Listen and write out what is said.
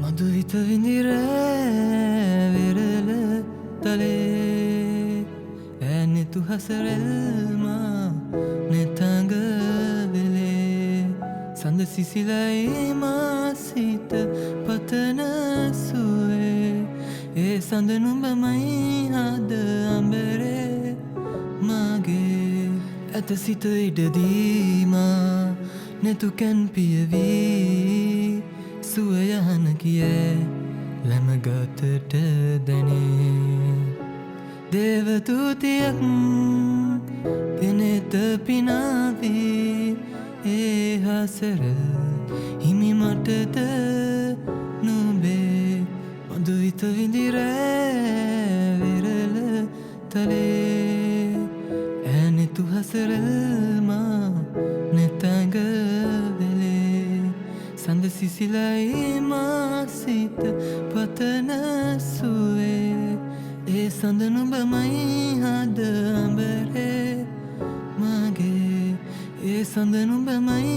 මදුවිත විඳිර වෙරළ තලේ ඇනෙතු හසරල්මා නෙතඟ වෙලේ සඳ සිසිලයි මාසිත පතන සුවේ ඒ සඳ නුඹමයි හද අඹරේ මගේ ඇත සිත ඉඩදීමා නෙතුකැන් පියවී සුවයහන කියේ ලැමගතට දැනේ දේවතුතියක් පෙනෙත පිනාවී ඒ හසර හිමි මටද නුඹේ මදුවිත විඳිර වෙරළ තලේ ඇනෙතු හසරල්මා නෙතඟ වෙලේ සඳ සිසිලයි මාසිත පතන සුවේ ඒ සඳ නුඹමයි හද අඹරේ මගේ ඒ සඳ නුඹමයි